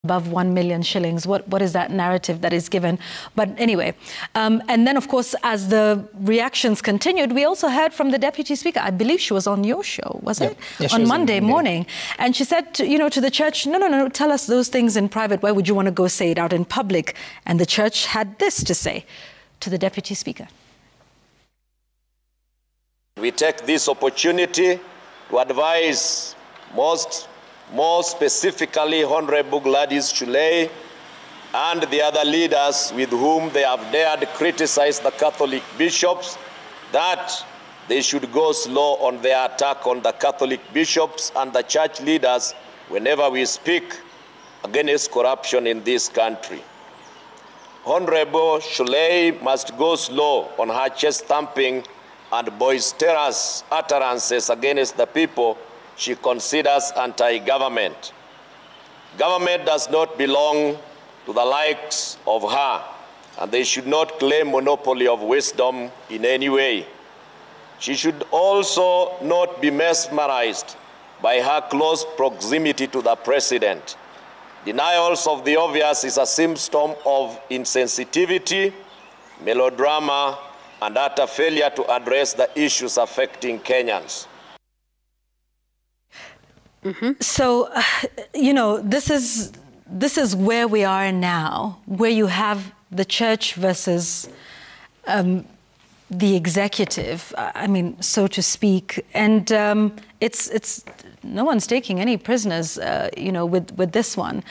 above 1 million shillings. What is that narrative that is given? But anyway, and then, of course, as the reactions continued, we also heard from the Deputy Speaker. I believe she was on your show, was it? Yeah, on Monday morning. And she said, to the church, no, tell us those things in private. Why would you want to go say it out in public? And the church had this to say to the Deputy Speaker. We take this opportunity to advise more specifically Honorable Gladys Chulei and the other leaders with whom they have dared criticize the Catholic bishops that they should go slow on their attack on the Catholic bishops and the church leaders whenever we speak against corruption in this country. Honorable Chulei must go slow on her chest thumping and boisterous utterances against the people she considers anti-government. Government does not belong to the likes of her, and they should not claim monopoly of wisdom in any way. She should also not be mesmerized by her close proximity to the president. Denials of the obvious is a symptom of insensitivity, melodrama, and utter failure to address the issues affecting Kenyans. So, this is where we are now, where you have the church versus the executive, so to speak, and it's no one's taking any prisoners, with this one.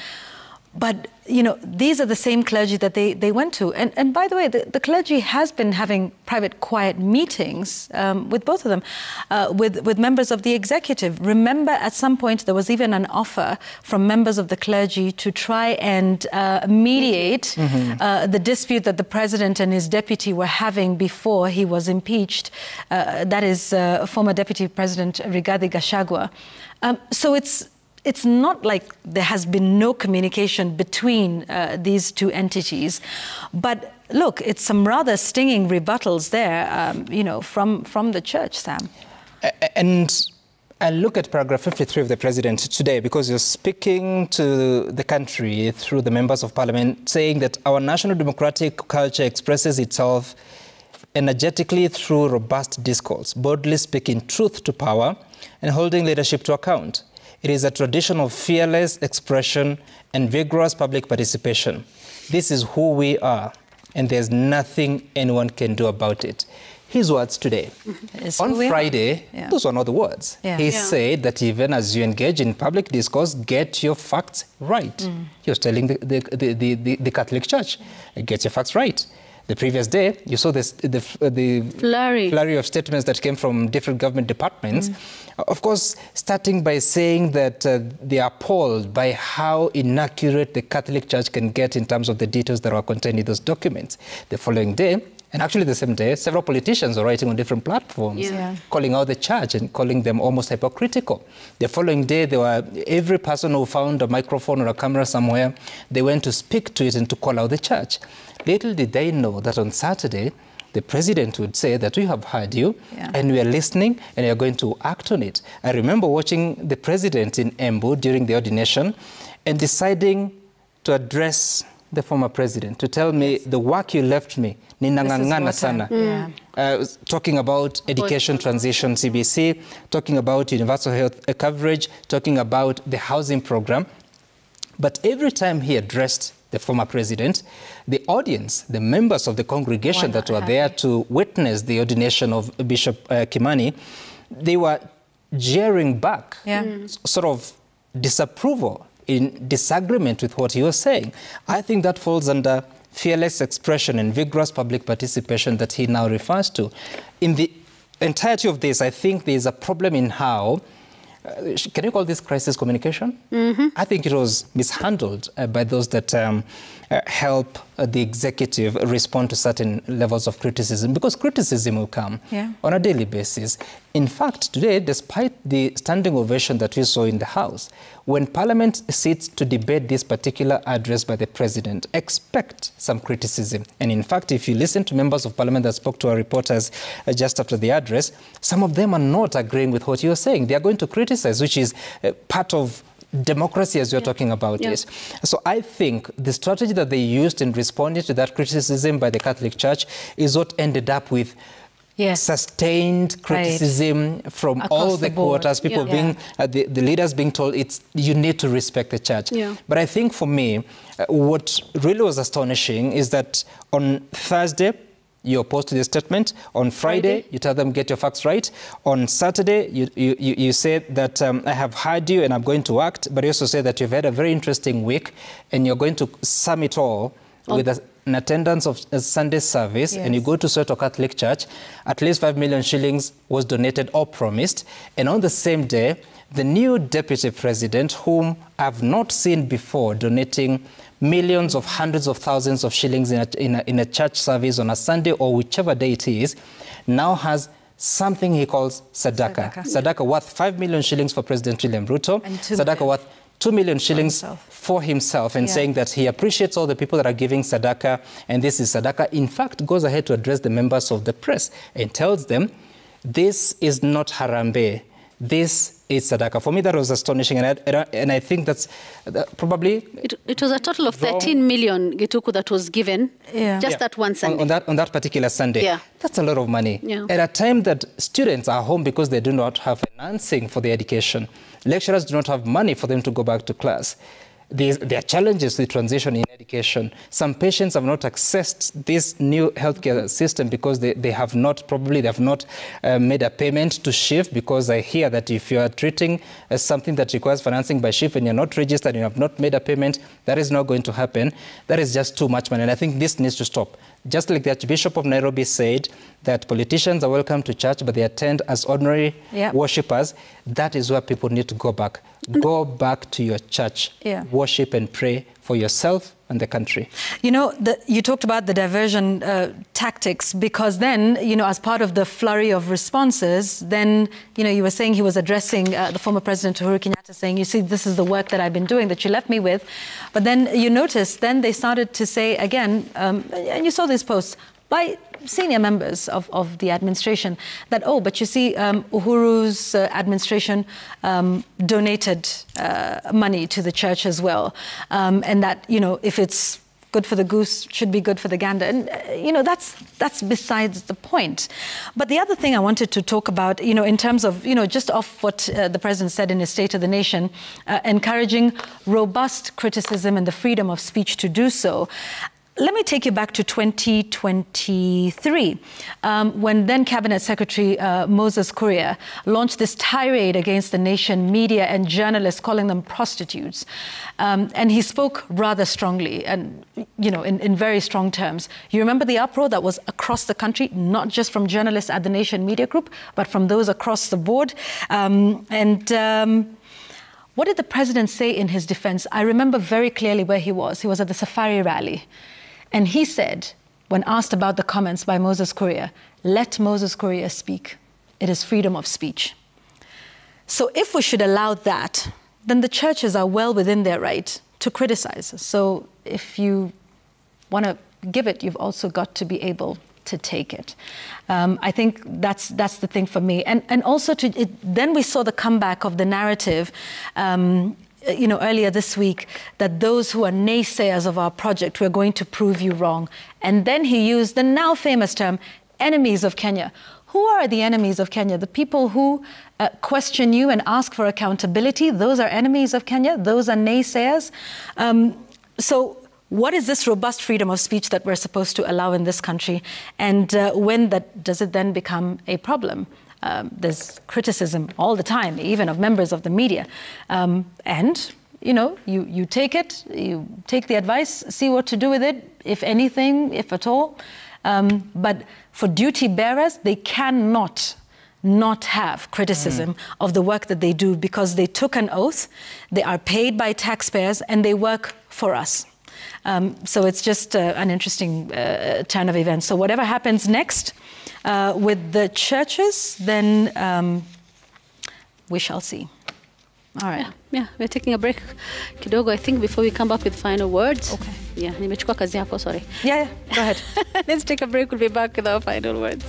But, these are the same clergy that they went to. And by the way, the clergy has been having private, quiet meetings with both of them, with members of the executive. Remember, at some point, there was even an offer from members of the clergy to try and mediate the dispute that the president and his deputy were having before he was impeached. That is former Deputy President Rigathi Gachagua. So it's not like there has been no communication between these two entities. But look, it's some rather stinging rebuttals there, from the church, Sam. And I look at paragraph 53 of the president today, because you're speaking to the country through the members of parliament, saying that our national democratic culture expresses itself energetically through robust discourse, boldly speaking truth to power and holding leadership to account. It is a tradition of fearless expression and vigorous public participation. This is who we are, and there's nothing anyone can do about it. His words today. On Friday, those were not the words. He said that even as you engage in public discourse, get your facts right. He was telling the Catholic Church, get your facts right. The previous day, you saw the flurry of statements that came from different government departments. Of course, starting by saying that they are appalled by how inaccurate the Catholic Church can get in terms of the details that are contained in those documents. The following day, and actually the same day, several politicians were writing on different platforms, calling out the church and calling them almost hypocritical. The following day, every person who found a microphone or a camera somewhere, they went to speak to it and to call out the church. Little did they know that on Saturday, the president would say that we have heard you and we are listening and we are going to act on it. I remember watching the president in Embu during the ordination and deciding to address the former president, to tell me the work you left me, ninangangana sana. Talking about education transition, CBC, talking about universal health coverage, talking about the housing program. But every time he addressed the former president, the audience, the members of the congregation that were there to witness the ordination of Bishop Kimani, they were jeering back, sort of disapproval, in disagreement with what he was saying. I think that falls under fearless expression and vigorous public participation that he now refers to. In the entirety of this, I think there is a problem in how can you call this crisis communication? I think it was mishandled by those that help the executive respond to certain levels of criticism, because criticism will come on a daily basis. In fact, today, despite the standing ovation that we saw in the House, when Parliament sits to debate this particular address by the President, expect some criticism. And in fact, if you listen to members of Parliament that spoke to our reporters just after the address, some of them are not agreeing with what you're saying. They are going to criticize, which is part of democracy as you're talking about is. So I think the strategy that they used in responding to that criticism by the Catholic Church is what ended up with sustained criticism from across all the quarters, people being, the leaders being told you need to respect the church. But I think for me, what really was astonishing is that on Thursday, you oppose to the statement. On Friday, you tell them, get your facts right. On Saturday, you say that I have heard you and I'm going to act, but you also say that you've had a very interesting week and you're going to sum it all with an attendance of a Sunday service, and you go to Soweto Catholic Church, at least 5 million shillings was donated or promised. And on the same day, the new deputy president, whom I've not seen before, donating millions of hundreds of thousands of shillings in a church service on a Sunday or whichever day it is, now has something he calls Sadaka. Sadaka worth 5 million shillings for President William Ruto. And Sadaka worth 2 million shillings for himself, and saying that he appreciates all the people that are giving Sadaka, and this is Sadaka. In fact, goes ahead to address the members of the press and tells them, this is not Harambee. This is Sadaka. For me, that was astonishing, and I think that's probably... It was a total of 13 million, Gituku, that was given just that one Sunday. On that particular Sunday. That's a lot of money. At a time that students are home because they do not have financing for their education. Lecturers do not have money for them to go back to class. There are challenges to the transition in education. Some patients have not accessed this new healthcare system because they have not made a payment to SHIF, because I hear that if you are treating something that requires financing by SHIF and you're not registered and you have not made a payment, that is not going to happen. That is just too much money, and I think this needs to stop. Just like the Archbishop of Nairobi said that politicians are welcome to church, but they attend as ordinary worshippers, that is where people need to go back. Go back to your church, worship and pray for yourself and the country. You know, you talked about the diversion tactics, because then, you know, as part of the flurry of responses, then, you know, you were saying he was addressing the former President Uhuru Kenyatta, saying, you see, this is the work that I've been doing that you left me with. But then you notice, then they started to say again, and you saw these posts by senior members of the administration, that, oh, but you see, Uhuru's administration donated money to the church as well. And that, you know, if it's good for the goose, should be good for the gander. And, you know, that's besides the point. But the other thing I wanted to talk about, you know, in terms of, you know, just off what the President said in his State of the Nation, encouraging robust criticism and the freedom of speech to do so. Let me take you back to 2023, when then Cabinet Secretary Moses Kuria launched this tirade against the nation media and journalists, calling them prostitutes. And he spoke rather strongly and, you know, in very strong terms. You remember the uproar that was across the country, not just from journalists at the Nation Media Group, but from those across the board. What did the President say in his defense? I remember very clearly where he was. He was at the Safari rally. And he said, when asked about the comments by Moses Kuria, let Moses Kuria speak. It is freedom of speech. So if we should allow that, then the churches are well within their right to criticize. So if you want to give it, you've also got to be able to take it. I think that's the thing for me. And also, then we saw the comeback of the narrative you know, earlier this week, that those who are naysayers of our project, we're going to prove you wrong. And then he used the now famous term, enemies of Kenya. Who are the enemies of Kenya? The people who question you and ask for accountability, those are enemies of Kenya, those are naysayers. So what is this robust freedom of speech that we're supposed to allow in this country? And when does it then become a problem? There's criticism all the time, even of members of the media. And, you know, you take it, you take the advice, see what to do with it, if anything, if at all. But for duty bearers, they cannot not have criticism of the work that they do, because they took an oath, they are paid by taxpayers, and they work for us. So it's just an interesting turn of events. So whatever happens next with the churches, then we shall see. All right. Yeah, we're taking a break kidogo, I think, before we come back with final words. Okay. Yeah, nimechukua kazi yako, sorry. Yeah, go ahead. Let's take a break. We'll be back with our final words.